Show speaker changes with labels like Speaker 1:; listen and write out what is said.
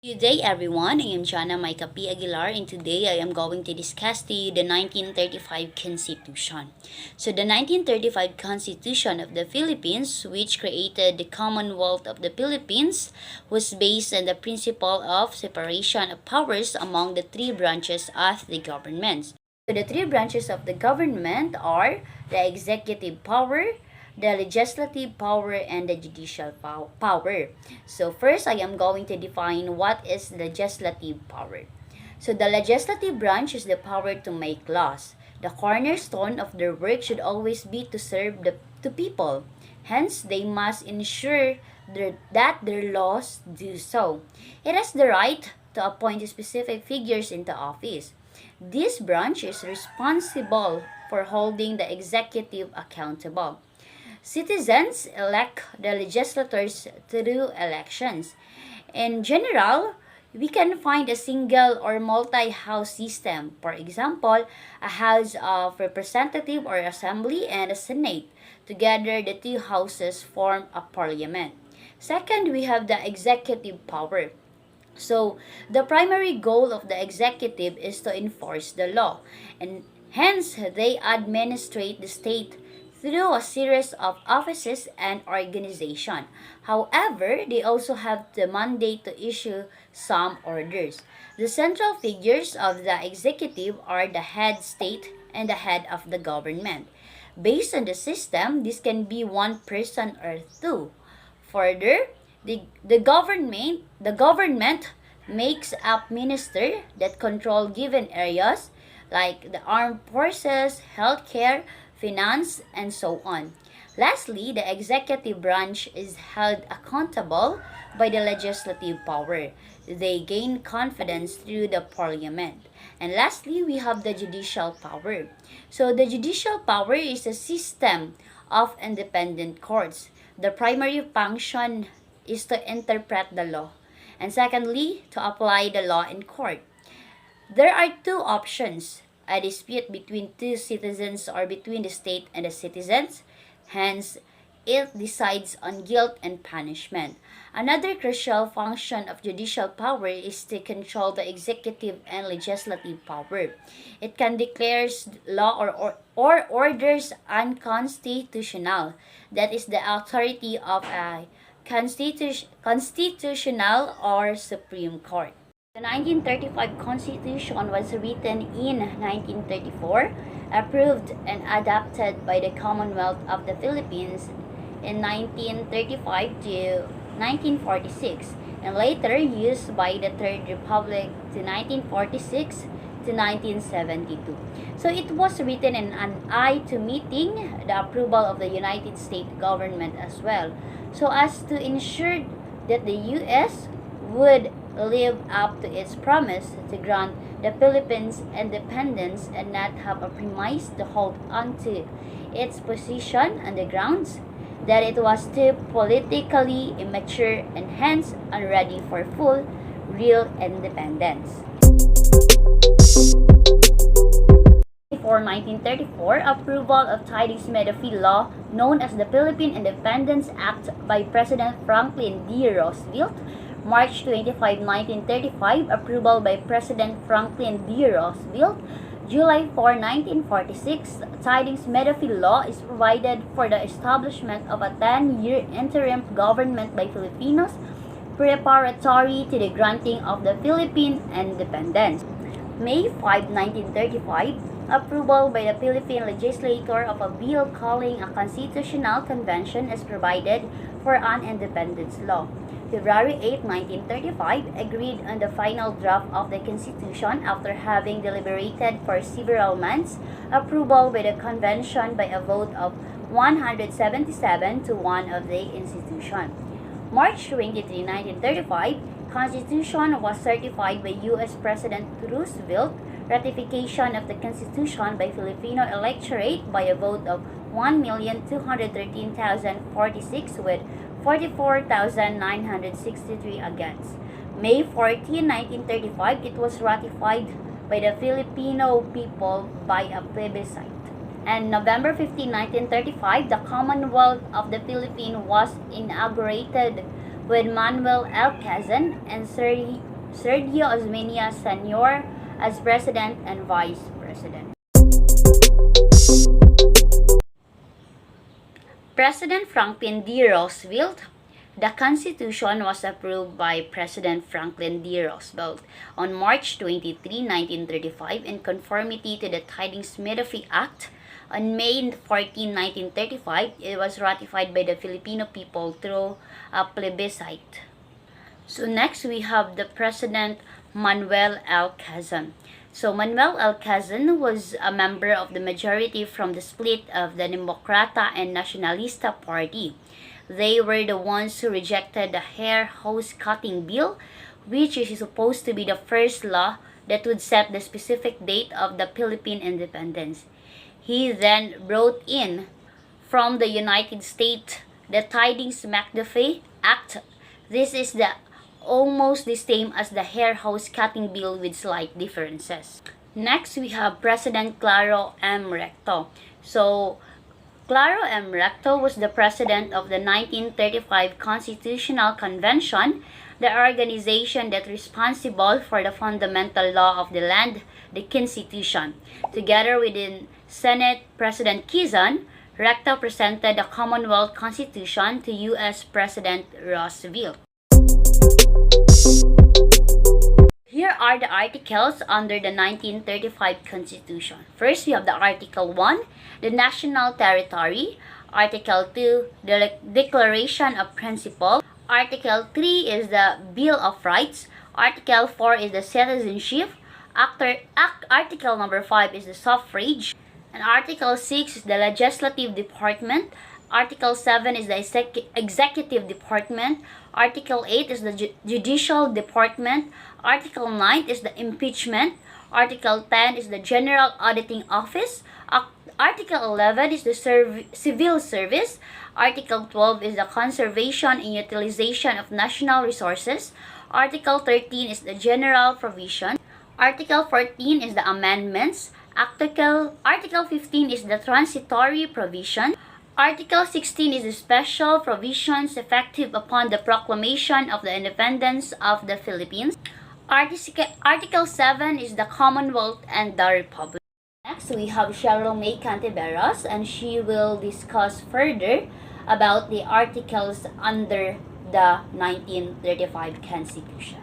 Speaker 1: Good day everyone, I am Jana Maikapi Aguilar and today I am going to discuss to you the 1935 Constitution. So the 1935 Constitution of the Philippines, which created the Commonwealth of the Philippines, was based on the principle of separation of powers among the three branches of the government. So the three branches of the government are the executive power, the legislative power, and the judicial power. So first, I am going to define what is legislative power. So the legislative branch is the power to make laws. The cornerstone of their work should always be to serve the people. Hence, they must ensure that their laws do so. It has the right to appoint specific figures into office. This branch is responsible for holding the executive accountable. Citizens elect the legislators through elections. In general, we can find a single or multi-house system. For example, a House of Representative or Assembly and a Senate. Together, the two houses form a parliament. Second, we have the executive power. So, the primary goal of the executive is to enforce the law, and hence they administrate the state through a series of offices and organization. However, they also have the mandate to issue some orders. The central figures of the executive are the head state and the head of the government. Based on the system, this can be one person or two. Further, the government makes up minister that control given areas like the armed forces, healthcare, finance, and so on. Lastly, the executive branch is held accountable by the legislative power. They gain confidence through the parliament. And lastly, we have the judicial power. So the judicial power is a system of independent courts. The primary function is to interpret the law, and secondly, to apply the law in court. There are two options: a dispute between two citizens or between the state and the citizens. Hence, it decides on guilt and punishment. Another crucial function of judicial power is to control the executive and legislative power. It can declare law or orders unconstitutional. That is the authority of a constitutional or Supreme Court. The 1935 Constitution was written in 1934, approved and adopted by the Commonwealth of the Philippines in 1935 to 1946, and later used by the Third Republic to 1946 to 1972. So it was written in an eye to meeting the approval of the United States government as well, so as to ensure that the U.S. would live up to its promise to grant the Philippines independence and not have a premise to hold on to its position on the grounds that it was too politically immature and hence unready for full, real independence. For 1934, approval of Tidings Meadow law, known as the Philippine Independence Act by President Franklin D. Roosevelt. March 25, 1935, approval by President Franklin D. Roosevelt. July 4, 1946, Tidings Meadow law is provided for the establishment of a 10-year interim government by Filipinos, preparatory to the granting of the Philippine independence. May 5, 1935, approval by the Philippine legislature of a bill calling a constitutional convention is provided for an independence law. February 8, 1935, agreed on the final draft of the Constitution after having deliberated for several months, approval by the convention by a vote of 177 to 1 of the institution. March 23, 1935, Constitution was certified by U.S. President Roosevelt. Ratification of the Constitution by Filipino electorate by a vote of 1,213,046 with 44,963 against. May 14, 1935, it was ratified by the Filipino people by a plebiscite. And November 15, 1935, the Commonwealth of the Philippines was inaugurated with Manuel L. Quezon and Sir Sergio Osmeña Sr. as President and Vice President. President Franklin D. Roosevelt. The Constitution was approved by President Franklin D. Roosevelt on March 23, 1935 in conformity to the Tydings-Medafee Act. On May 14, 1935, it was ratified by the Filipino people through a plebiscite. So next we have the President Manuel L. Quezon. So Manuel L. Quezon was a member of the majority from the split of the Democrata and Nacionalista Party. They were the ones who rejected the hair hose cutting bill, which is supposed to be the first law that would set the specific date of the Philippine independence. He then brought in from the United States the Tydings-Medafee Act. This is almost the same as the hair hose cutting bill with slight differences. Next, we have President Claro M. Recto. So, Claro M. Recto was the president of the 1935 Constitutional Convention, the organization that responsible for the fundamental law of the land, the Constitution. Together with the Senate President Quezon, Recto presented the Commonwealth Constitution to U.S. President Roosevelt. Here are the articles under the 1935 Constitution. First, we have the Article 1, the National Territory. Article 2, the Declaration of Principle. Article 3 is the Bill of Rights. Article 4 is the Citizenship. Article number 5 is the Suffrage. And Article 6 is the Legislative Department. Article 7 is the Executive Department. Article 8 is the Judicial Department. Article 9 is the Impeachment. Article 10 is the General Auditing Office. Article 11 is the Civil Service. Article 12 is the Conservation and Utilization of National Resources. Article 13 is the General Provision. Article 14 is the Amendments. Article 15 is the Transitory Provision. Article 16 is the Special Provisions effective upon the proclamation of the independence of the Philippines. Article 7 is the Commonwealth and the Republic. Next, we have Cheryl May Cantiveros, and she will discuss further about the articles under the 1935 Constitution.